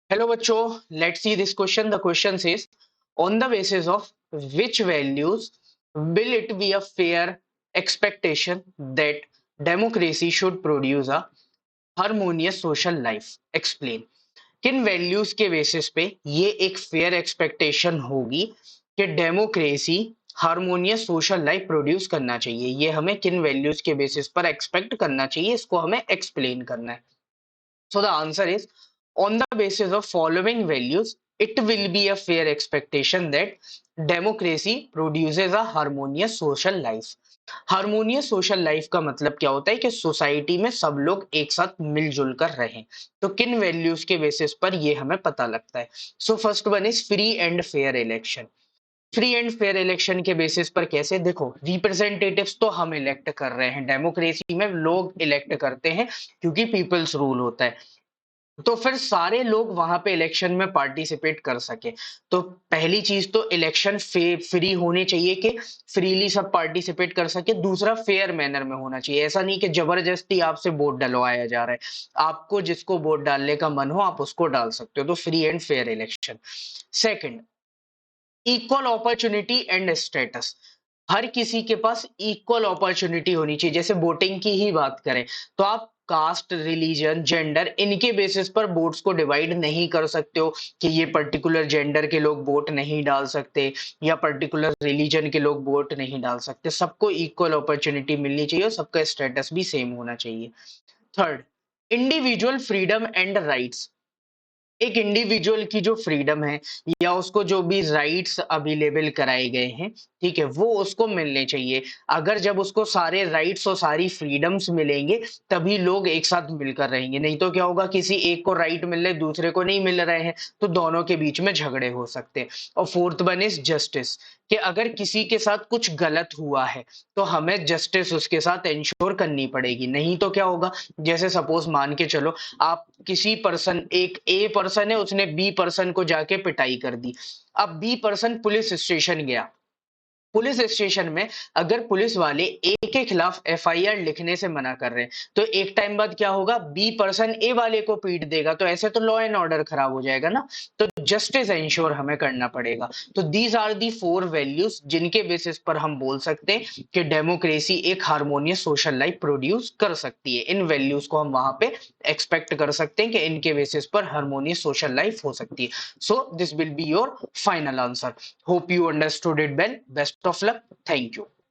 Hello bachcho, let's see this question. The question says, on the basis of which values will it be a fair expectation that democracy should produce a harmonious social life? Explain. किन values के basis पे ये एक fair expectation होगी कि democracy harmonious social life produce करना चाहिए? ये हमें किन वैल्यूज के बेसिस पर एक्सपेक्ट करना चाहिए, इसको हमें एक्सप्लेन करना है. So the answer is, on the basis of following values, it will be a fair expectation that democracy produces a harmonious social life. Harmonious social life का मतलब क्या होता है कि सोसाइटी में सब लोग एक साथ मिलजुल कर रहें. तो किन वैल्यूज के बेसिस पर ये हमें पता लगता है? So first one is free and fair election. Free and fair election के बेसिस पर कैसे? देखो, रिप्रेजेंटेटिव्स तो हम इलेक्ट कर रहे हैं, डेमोक्रेसी में लोग इलेक्ट करते हैं क्योंकि पीपल्स रूल होता है. तो फिर सारे लोग वहां पे इलेक्शन में पार्टिसिपेट कर सके. तो पहली चीज तो इलेक्शन फ्री होने चाहिए कि फ्रीली सब पार्टिसिपेट कर सके. दूसरा, फेयर मैनर में होना चाहिए. ऐसा नहीं कि जबरदस्ती आपसे वोट डलवाया जा रहा है. आपको जिसको वोट डालने का मन हो आप उसको डाल सकते हो. तो free and fair election. Second, equal opportunity and status. हर किसी के पास इक्वल अपॉर्चुनिटी होनी चाहिए. जैसे वोटिंग की ही बात करें तो आप कास्ट, रिलीजन, जेंडर, इनके बेसिस पर वोट्स को डिवाइड नहीं कर सकते हो कि ये पर्टिकुलर जेंडर के लोग वोट नहीं डाल सकते या पर्टिकुलर रिलीजन के लोग वोट नहीं डाल सकते. सबको इक्वल अपॉर्चुनिटी मिलनी चाहिए और सबका स्टेटस भी सेम होना चाहिए. Third, individual freedom and rights. एक इंडिविजुअल की जो फ्रीडम है या उसको जो भी राइट्स अवेलेबल कराए गए हैं, ठीक है, वो उसको मिलने चाहिए. अगर जब उसको सारे राइट्स और सारी फ्रीडम्स मिलेंगे तभी लोग एक साथ मिलकर रहेंगे. नहीं तो क्या होगा, किसी एक को राइट मिल रहे दूसरे को नहीं मिल रहे हैं, तो दोनों के बीच में झगड़े हो सकते हैं. और फोर्थ वन इज जस्टिस, कि अगर किसी के साथ कुछ गलत हुआ है तो हमें जस्टिस उसके साथ इंश्योर करनी पड़ेगी. नहीं तो क्या होगा, जैसे सपोज मान के चलो, आप किसी पर्सन, एक ए पर्सन है, उसने बी पर्सन को जाके पिटाई कर दी. अब बी पर्सन पुलिस स्टेशन गया. पुलिस स्टेशन में अगर पुलिस वाले ए के खिलाफ एफआईआर लिखने से मना कर रहे हैं तो एक टाइम बाद क्या होगा, बी पर्सन ए वाले को पीट देगा. तो ऐसे तो लॉ एंड ऑर्डर खराब हो जाएगा ना. तो जस्टिस इंश्योर हमें करना पड़ेगा. तो these are the four values जिनके बेसिस पर हम बोल सकते हैं कि डेमोक्रेसी एक हार्मोनियस सोशल लाइफ प्रोड्यूस कर सकती है. इन वैल्यूज को हम वहां पे एक्सपेक्ट कर सकते हैं कि इनके बेसिस पर हार्मोनियस सोशल लाइफ हो सकती है. So this will be your final answer. Hope you understood it well. Best of luck. Thank you.